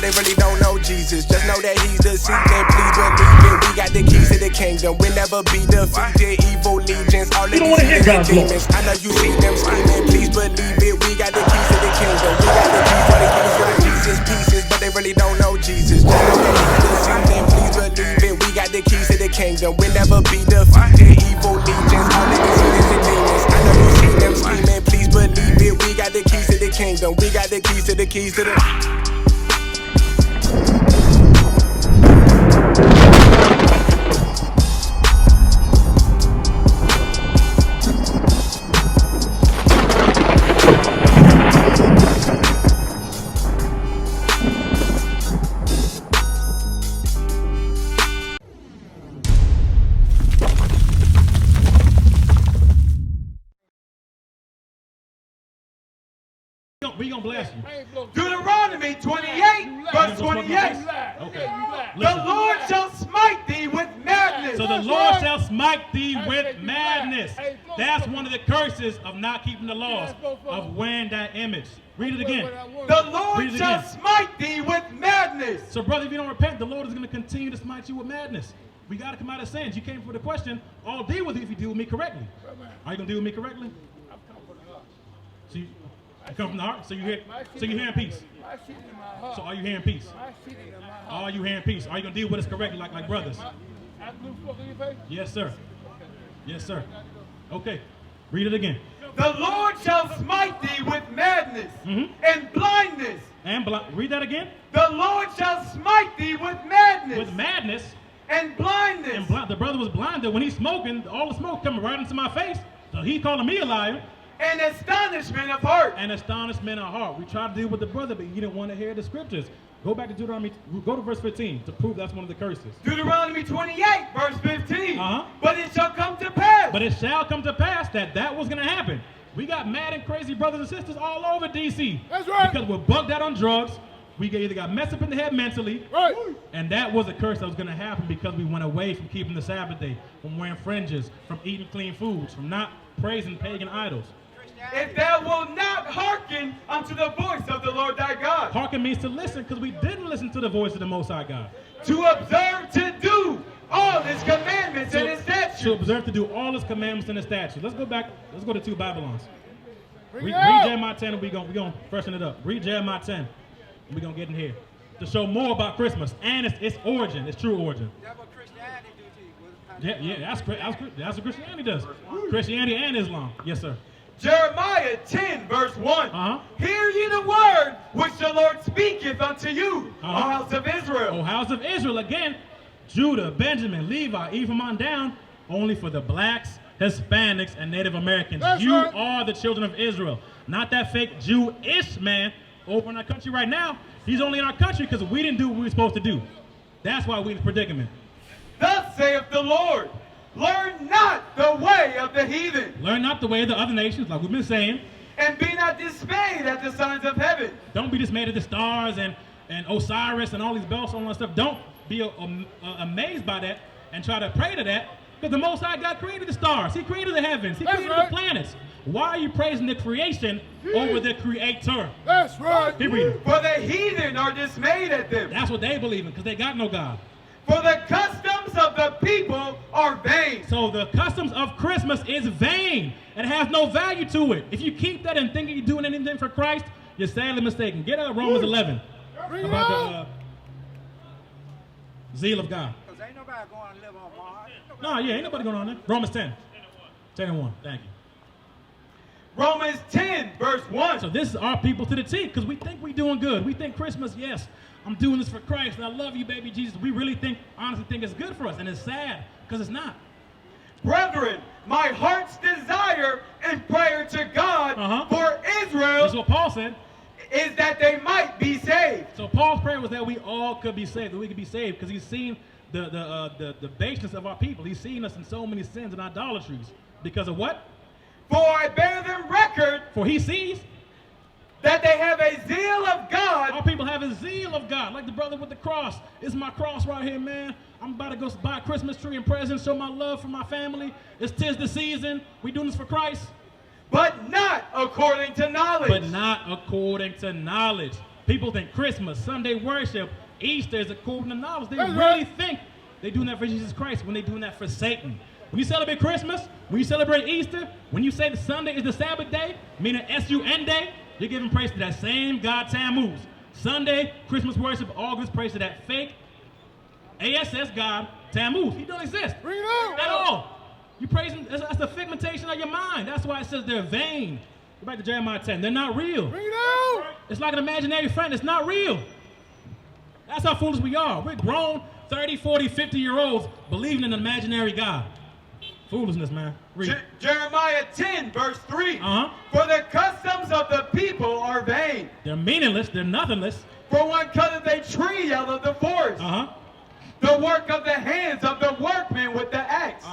they really don't know Jesus. Just know that he's the seed, and please believe it. We got the keys to the kingdom. We'll never be defeated. Evil legions, all of these demons. I know you see them scheming, please believe it. We got the keys to the kingdom. We got the keys for the kingdom. Jesus pieces, but they really don't know Jesus. Just know that he's the seed, and please believe it. We got the keys to the kingdom. We'll never be defeated. Evil legions, all of these demons. I know you see them scheming, please believe it. We got the keys to the kingdom. We got the keys to the keys to the. We gonna bless you. Deuteronomy 28, verse 28. Okay. The Lord shall smite thee with madness. So the Lord shall smite thee with madness. That's one of the curses of not keeping the laws, of wearing that image. Read it again. The Lord shall smite thee with madness. So brother, if you don't repent, the Lord is going to continue to smite you with madness. We got to come out of sins. You came for the question, I'll deal with you if you deal with me correctly. Are you going to deal with me correctly? So you come from the heart? So you're hearing peace? So are you hearing peace? Are you hearing peace? Are you going to deal with us correctly like brothers? Yes, sir. Yes, sir. Okay. Read it again. The Lord shall smite thee with madness and blindness. Read that again. The Lord shall smite thee with madness. With madness. And blindness. And the brother was blinded when he's smoking. All the smoke coming right into my face. So he's calling me a liar. And astonishment of heart. And astonishment of heart. We tried to deal with the brother, but he didn't want to hear the scriptures. Go back to Deuteronomy, go to verse 15 to prove that's one of the curses. Deuteronomy 28, verse 15. But it shall come to pass. But it shall come to pass that was going to happen. We got mad and crazy brothers and sisters all over D.C. That's right. Because we're bugged out on drugs. We either got messed up in the head mentally. Right. And that was a curse that was going to happen because we went away from keeping the Sabbath day, from wearing fringes, from eating clean foods, from not praising pagan idols. If thou wilt not hearken unto the voice of the Lord thy God. Hearken means to listen, because we didn't listen to the voice of the Most High God. To observe to do all his commandments and his statutes. To observe to do all his commandments and his statutes. Let's go back. Let's go to 2 Babylons. Read Jeremiah 10 and we're going to freshen it up. Read Jeremiah 10 and we're going to get in here to show more about Christmas and its origin, its true origin. That's what Christianity do to you. Yeah, that's what Christianity does. Christianity and Islam. Yes, sir. Jeremiah 10, verse 1. Hear ye the word which the Lord speaketh unto you, O house of Israel. O house of Israel, again, Judah, Benjamin, Levi, Ephraim on down, only for the blacks, Hispanics, and Native Americans. You are the children of Israel, not that fake Jewish man over in our country right now. He's only in our country because we didn't do what we were supposed to do. That's why we're in a predicament. Thus saith the Lord, learn not the way of the heathen. Learn not the way of the other nations, like we've been saying. And be not dismayed at the signs of heaven. Don't be dismayed at the stars and Osiris and all these bells and all that stuff. Don't be amazed by that and try to pray to that, because the Most High God created the stars. He created the heavens. He created the planets. Why are you praising the creation over the creator? That's right. Keep reading. For the heathen are dismayed at them. That's what they believe in, because they got no God. For the customs of the people are vain. So the customs of Christmas is vain. It has no value to it. If you keep that and think you're doing anything for Christ, you're sadly mistaken. Get out Romans 11 about the zeal of God. Because ain't nobody going to live on Mars. No, ain't nobody going on there. Romans 10. 10 and 1. Thank you. Romans 10, verse 1. So this is our people to the T, because we think we're doing good. We think Christmas, yes, I'm doing this for Christ, and I love you, baby Jesus. We really honestly think it's good for us, and it's sad, because it's not. Brethren, my heart's desire and prayer to God for Israel. That's what Paul said. Is that they might be saved. So Paul's prayer was that we all could be saved, that we could be saved, because he's seen the baseness of our people. He's seen us in so many sins and idolatries. Because of what? For I bear them record. For he sees that they have a zeal of God. Our people have a zeal of God, like the brother with the cross. It's my cross right here, man. I'm about to go buy a Christmas tree and presents, show my love for my family. It's 'tis the season. We doing this for Christ. But not according to knowledge. But not according to knowledge. People think Christmas, Sunday worship, Easter is according to knowledge. They really think they're doing that for Jesus Christ when they're doing that for Satan. When you celebrate Christmas, when you celebrate Easter, when you say that Sunday is the Sabbath day, meaning S-U-N day, you're giving praise to that same God Tammuz. Sunday, Christmas worship, all gives praise to that fake ASS God Tammuz. He don't exist at all. You praising, that's the figmentation of your mind. That's why it says they're vain. Go back to Jeremiah 10. They're not real. It's like an imaginary friend. It's not real. That's how foolish we are. We're grown 30, 40, 50-year-olds believing in an imaginary God. Foolishness, man. Jeremiah 10, verse 3. For the customs of the people are vain. They're meaningless. They're nothingless. For one cutteth a tree out of the forest. The work of the hands of the workmen with the axe.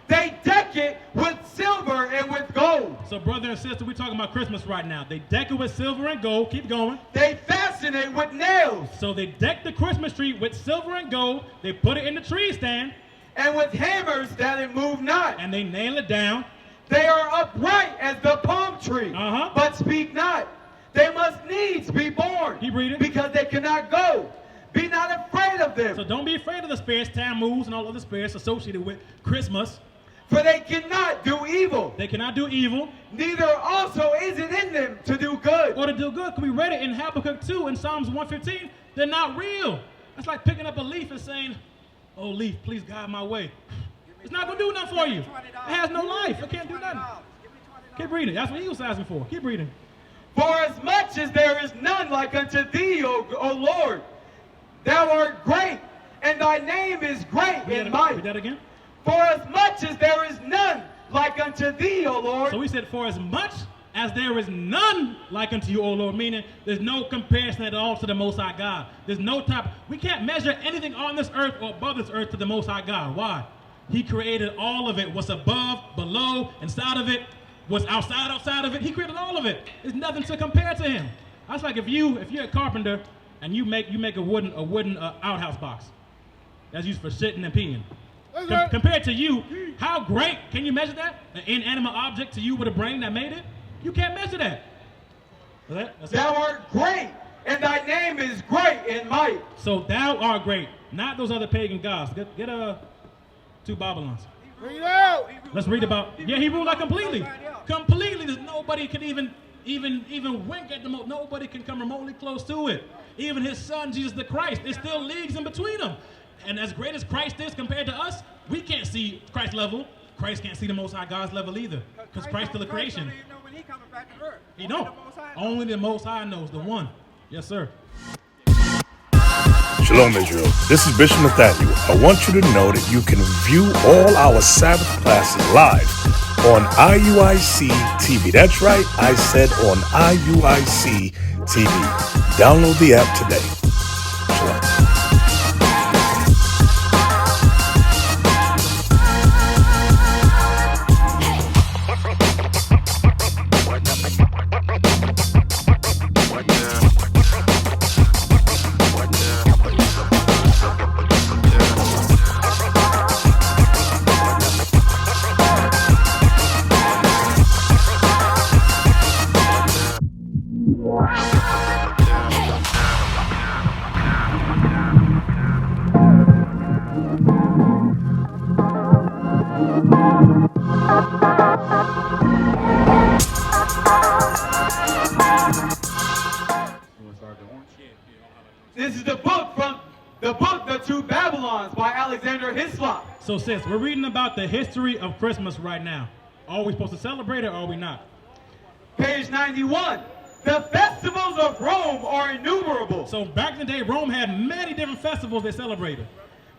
They deck it with silver and with gold. So, brother and sister, we're talking about Christmas right now. They deck it with silver and gold. Keep going. They fasten it with nails. So they deck the Christmas tree with silver and gold. They put it in the tree stand. And with hammers that it move not. And they nail it down. They are upright as the palm tree, but speak not. They must needs be born. Keep reading. Because they cannot go. Be not afraid of them. So don't be afraid of the spirits, Tammuz, and all other spirits associated with Christmas. For they cannot do evil. They cannot do evil. Neither also is it in them to do good. Or to do good. Because we read it in Habakkuk 2 and Psalms 115. They're not real. That's like picking up a leaf and saying, oh, leaf, please guide my way. It's not going to do nothing for you. It has no life. It can't do nothing. Keep reading. That's what he was asking for. Keep reading. For as much as there is none like unto thee, O Lord, thou art great, and thy name is great in might. Read that again. For as much as there is none like unto thee, O Lord. So we said, for as much as there is none like unto you, O Lord, meaning there's no comparison at all to the Most High God. There's no type. We can't measure anything on this earth or above this earth to the Most High God. Why? He created all of it. What's above, below, inside of it, what's outside of it. He created all of it. There's nothing to compare to him. That's like if you're a carpenter and you make a wooden outhouse box that's used for shitting and peeing. Compared to you, how great can you measure that? An inanimate object to you with a brain that made it? You can't measure that. Thou art great, and thy name is great in might. So thou art great, not those other pagan gods. Get 2 Babylons. Let's read about. Yeah, he ruled out completely. Completely. There's nobody can even wink at the most. Nobody can come remotely close to it. Even his son, Jesus the Christ, there's still leagues in between them. And as great as Christ is compared to us, we can't see Christ's level. Christ can't see the Most High God's level either. Because Christ still a creation. He don't. Only the Most High knows, the one. Yes, sir. Shalom, Israel. This is Bishop Nathaniel. I want you to know that you can view all our Sabbath classes live on IUIC TV. That's right, I said on IUIC TV. Download the app today. Shalom. This is the book The Two Babylons by Alexander Hislop. So sis, we're reading about the history of Christmas right now. Are we supposed to celebrate it or are we not? Page 91. The festivals of Rome are innumerable. So back in the day, Rome had many different festivals they celebrated.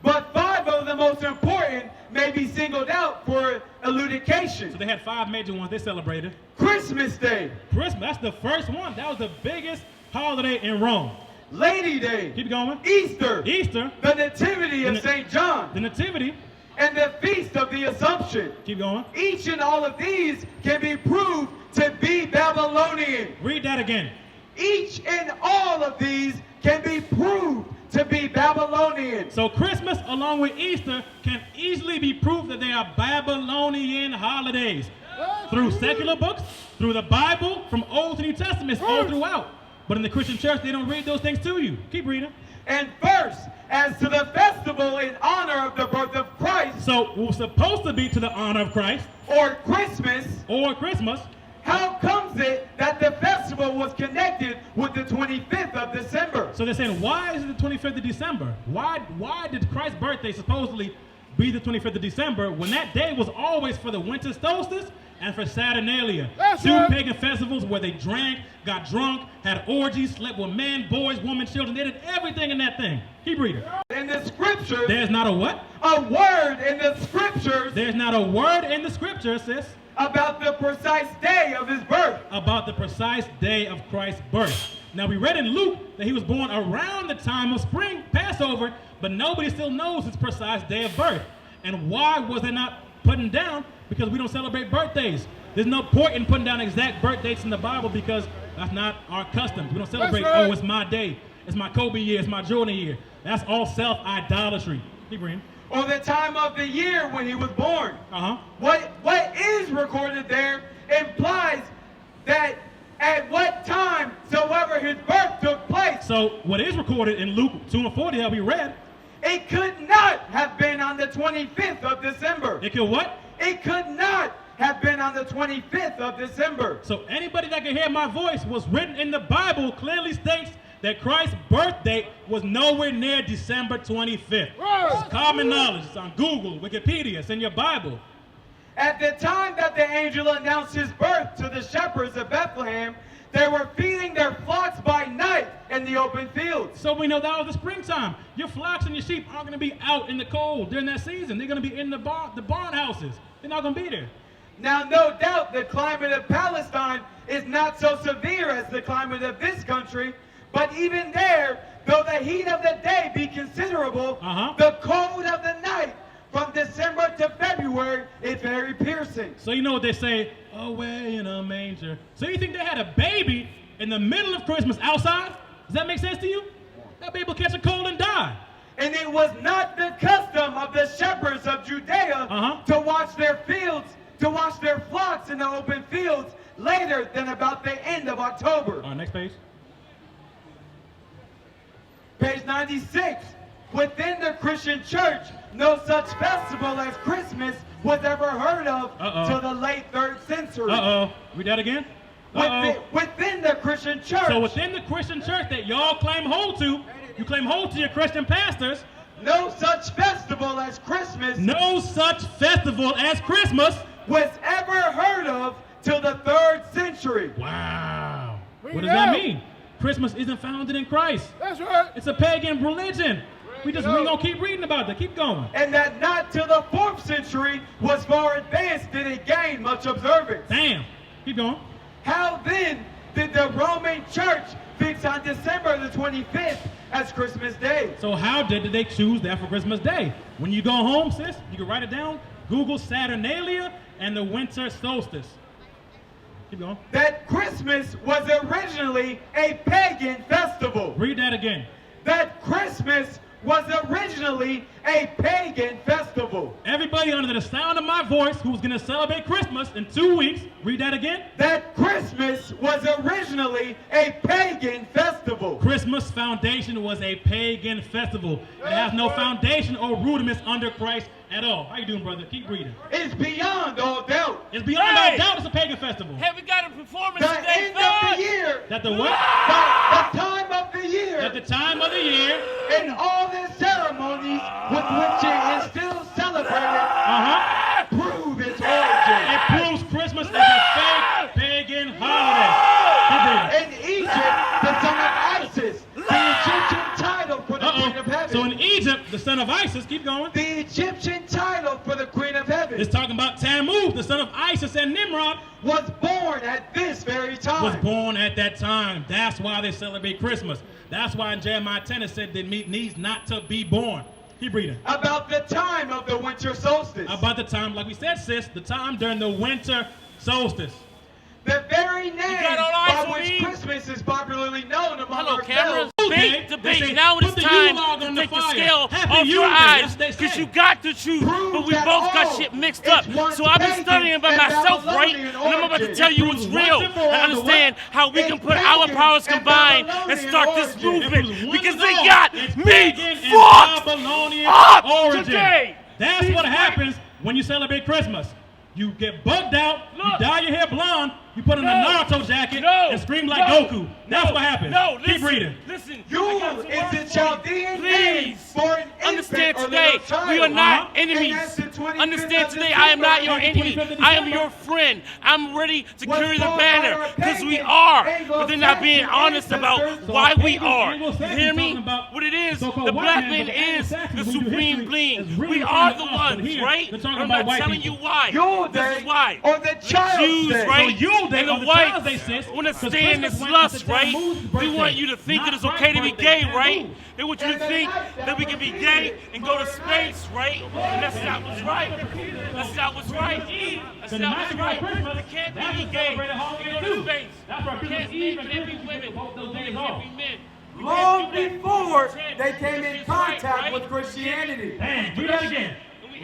But 5 of the most important may be singled out for elucidation. So they had 5 major ones they celebrated. Christmas Day. Christmas, that's the first one. That was the biggest holiday in Rome. Lady Day. Keep going. Easter. Easter. The Nativity of St. John. The Nativity. And the Feast of the Assumption. Keep going. Each and all of these can be proved to be Babylonian. Read that again. Each and all of these can be proved to be Babylonian. So Christmas along with Easter can easily be proved that they are Babylonian holidays. Through secular books, through the Bible, from Old to New Testaments, all throughout. But in the Christian church, they don't read those things to you. Keep reading. And first, as to the festival in honor of the birth of Christ. So it was supposed to be to the honor of Christ. Or Christmas. Or Christmas. How comes it that the festival was connected with the 25th of December? So they're saying, why is it the 25th of December? Why did Christ's birthday supposedly be the 25th of December when that day was always for the winter solstice and for Saturnalia? Two pagan festivals where they drank, got drunk, had orgies, slept with men, boys, women, children. They did everything in that thing. Keep reading. In the scriptures. There's not a what? A word in the scriptures. There's not a word in the scriptures, sis. About the precise day of his birth. About the precise day of Christ's birth. Now we read in Luke that he was born around the time of spring, Passover, but nobody still knows his precise day of birth. And why was it not putting down? Because we don't celebrate birthdays. There's no point in putting down exact birth dates in the Bible because that's not our custom. We don't celebrate, oh, it's my day. It's my Kobe year. It's my Jordan year. That's all self-idolatry. Keep reading. Or the time of the year when he was born. What is recorded there implies that at what time soever his birth took place. So what is recorded in Luke 2:40 that we read, it could not have been on the 25th of December. It could what? It could not have been on the 25th of December. So anybody that can hear my voice, what's written in the Bible clearly states that Christ's birth date was nowhere near December 25th. It's common knowledge. It's on Google, Wikipedia. It's in your Bible. At the time that the angel announced his birth to the shepherds of Bethlehem, they were feeding their flocks by night in the open fields. So we know that was the springtime. Your flocks and your sheep aren't going to be out in the cold during that season. They're going to be in the barn houses. They're not going to be there. Now, no doubt the climate of Palestine is not so severe as the climate of this country, but even there, though the heat of the day be considerable, the cold of the night from December to February is very piercing. So you know what they say, away in a manger. So you think they had a baby in the middle of Christmas outside? Does that make sense to you? That baby will catch a cold and die. And it was not the custom of the shepherds of Judea to watch their fields, to watch their flocks in the open fields later than about the end of October. Next page. Page 96. Within the Christian church, no such festival as Christmas was ever heard of till the late 3rd century. Read that again. Within the Christian church. So within the Christian church that y'all claim hold to, you claim hold to your Christian pastors. No such festival as Christmas. No such festival as Christmas was ever heard of till the 3rd century. Wow. What does that mean? Christmas isn't founded in Christ. That's right. It's a pagan religion. We gonna keep reading about that. Keep going. And that not till the 4th century was far advanced did it gain much observance. Damn. Keep going. How then did the Roman Church fix on December the 25th as Christmas Day? So how did they choose that for Christmas Day? When you go home, sis, you can write it down. Google Saturnalia and the winter solstice. Keep going. That Christmas was originally a pagan festival. Read that again. That Christmas was originally a pagan festival. Everybody under the sound of my voice who's going to celebrate Christmas in 2 weeks, read that again. That Christmas was originally a pagan festival. Christmas foundation was a pagan festival. It has no foundation or rudiments under Christ at all. How you doing, brother? Keep reading. It's beyond all doubt. It's beyond all doubt it's a pagan festival. Hey, we got a performance The today, end of the year. That the what? The time of the year. At the time of the year. And all the ceremonies with which it is still celebrated prove its origin. It proves Christmas is a fake pagan holiday. In Egypt, the son of Isis, the Egyptian title for the Queen of Heaven. So in Egypt, the son of Isis, keep going. The Egyptian title for the Queen of Heaven. It's talking about Tammuz, the son of Isis and Nimrod. Was born at this very time. Was born at that time. That's why they celebrate Christmas. That's why in Jeremiah 10 it said that needs not to be born. Keep reading. About the time of the winter solstice. About the time, like we said, sis, the time during the winter solstice. The very name by which Christmas is popularly known among ourselves. debate. Now it's time to take the scale off your eyes, because you got the truth, but we both got shit mixed up. So I've been studying by myself, right? And I'm about to tell you what's real and understand how we can put our powers combined and start this movement, because they got me fucked up today. That's what happens when you celebrate Christmas. You get bugged out, you dye your hair blonde, you put on a Naruto jacket and scream like Goku. That's what happens. Keep reading. Listen, you is the Chaldean name for an understand infant today, or child. we are not enemies. Understand today, I am not your enemy. I am your friend. I'm ready to carry the banner, because we are. But they're not being honest about why we are. You hear me? What it is, the black man is the supreme being. We are the ones, right? I'm not telling you why. This is why. Or the child Jews, right? And the whites want to stay in this lust, right? We want you to think that it's okay to be gay, right? They want you to think that we can be gay and go to space, right? And that's not what's right. That's not what's right. That's not what's right. You can't be gay and go to space. You can't be women. You can't be men. Long before they came in contact with Christianity. Damn, do that again.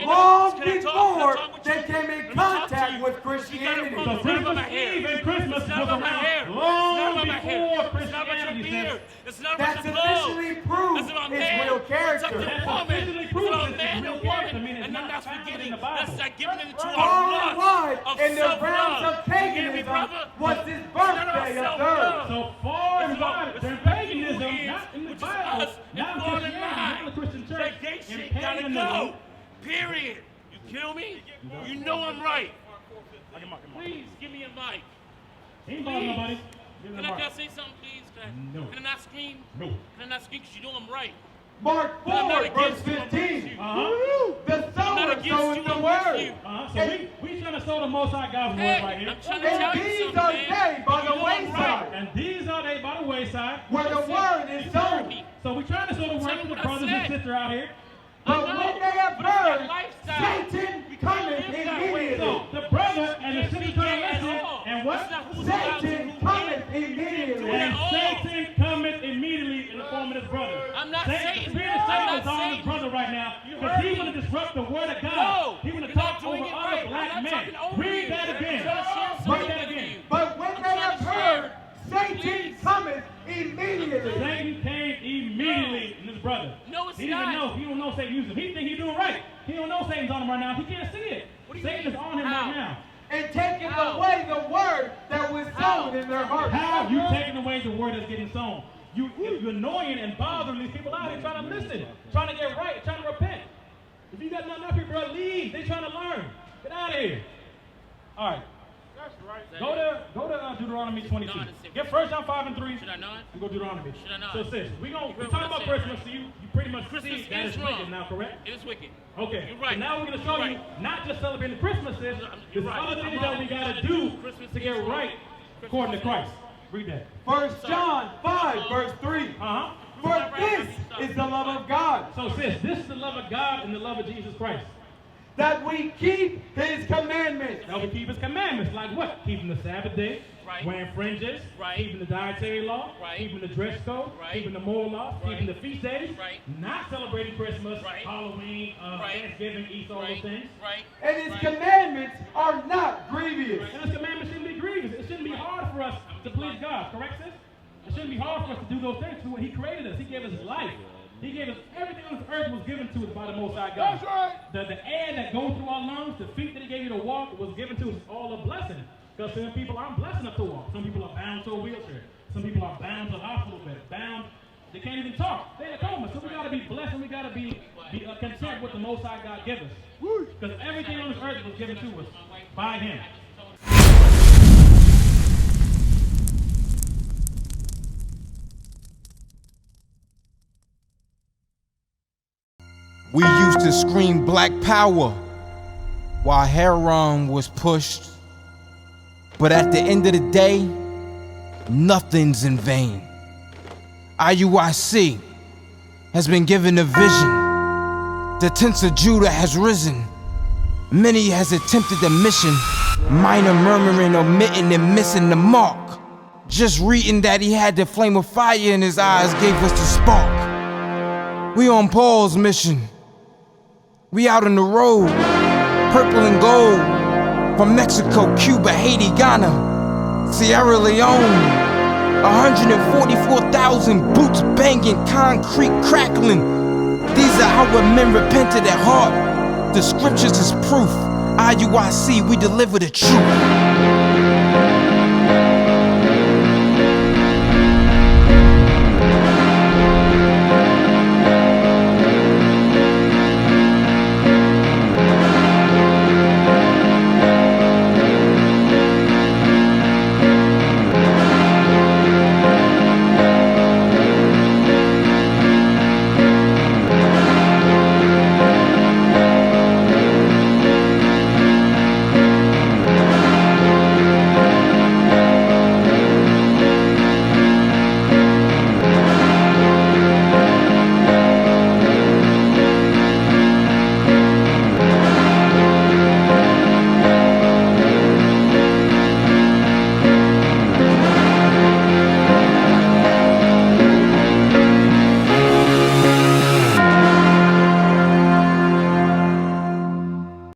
Long before they came in contact with Christianity. So Christmas Eve and Christmas was around long before Christianity. It's not That's about the clothes. officially proved It's about its man. real It's character. up to the woman. It's about man and woman. And then that's forgetting. That's not giving it to Far our and wide lust of in the realms self-love. of You hear me, paganism brother? was his It's not about birthday self-love. observed. So far and wide, there's paganism, Who not in the which is Bible, us, not in and God and Christianity, not in the mine. Christian church. That gay In shit gotta paganism, go. Period. You kill me? You know I'm right. Please give me a mic. Ain't bothering nobody. Give me Can the I mic. say something, please? No. Can I not scream? No. Can I not scream because you know I'm right? Mark I'm not 4, verse against you, I'm 15. with you. The I'm not sower against soweth you, the I'm word. with you. So we trying to sow the Most High God's word right here. I'm trying to tell And you these something, are man. they by You the know I'm wayside, right. And these are they by the wayside. where the word is sown. So we trying to sow the word Tell to me the what I brothers and said. sisters out here. But I know, when they have but it's that heard, lifestyle. Satan We can't cometh live that way. immediately. So the brother and the Can't sister be trying gay to at listen. all. And what? That's not who's allowed to, Satan who cometh can't. immediately. And all. Satan cometh immediately in the form of his brother. I'm not Satan. Satan. The spirit of I'm Satan not is on his Satan. brother right now You because heard he me. want to disrupt the word of God. No, He want to you're not talk doing over it other right. black I'm not men. talking over Read you. that again. I'm trying to share Read something that with again. you. But when I'm they trying have to heard, share. Satan Please. cometh immediately. Satan came immediately in his brother. No, it's he not. didn't know. He don't know Satan using him. He think he's doing right. He don't know Satan's on him right now. He can't see it. What do you Satan mean? is on him How? right now. And taking How? away the word that was How? sown in their hearts. How you taking away the word that's getting sown? You're annoying and bothering these people out here trying to listen, trying to get right, trying to repent. If you got nothing up here, bro, leave. They trying to learn. Get out of here. All right. That's right. Go to Deuteronomy 22. No, I didn't say Get 1 John 5 and 3. Should I not? And go Deuteronomy. Should I not? So sis, we're You heard talking what I about said, Christmas, so you pretty much Christmas see that is it's wrong. wicked now, correct? It is wicked. Okay. You're right. So now we're going to show You're you right. not just celebrating Christmas, sis. You're There's right. other things I'm that wrong. we got to You do gotta do Christmas to get is right wrong. according to Christ. Read that. 1 John 5, verse 3. Uh-huh. For this is the love of God, So sis, this is the love of God and the love of Jesus Christ. that we keep his commandments. That we keep his commandments. Like what? Keeping the Sabbath day. Right. Wearing fringes. Right. Keeping the dietary law. Right. Keeping the dress code. Right. Keeping the moral law. Right. Keeping the feast days. Right. Not celebrating Christmas, Right. Halloween, Right. Thanksgiving, Easter, all Right. those things. Right. And his Right. commandments are not grievous. And his commandments shouldn't be grievous. It shouldn't be hard for us to please God. Correct, sis? It shouldn't be hard for us to do those things. When he created us, he gave us life. He gave us everything on this earth was given to us by the Most High God. That's right. The air that goes through our lungs, the feet that he gave you to walk was given to us all a blessing. Because some people aren't blessed enough to walk. Some people are bound to a wheelchair. Some people are bound to a hospital bed. Bound, they can't even talk. They're in a coma. So we got to be blessed and we got to be content with the Most High God gives us. Because everything on this earth was given to us by him. We used to scream black power while heroin was pushed. But at the end of the day, nothing's in vain. IUIC has been given a vision. The tents of Judah has risen. Many has attempted the mission, minor murmuring, omitting, and missing the mark. Just reading that he had the flame of fire in his eyes gave us the spark. We on Paul's mission. We out on the road, purple and gold, from Mexico, Cuba, Haiti, Ghana, Sierra Leone. 144,000 boots banging, concrete crackling. These are our men repented at heart. The scriptures is proof. IUIC, we deliver the truth.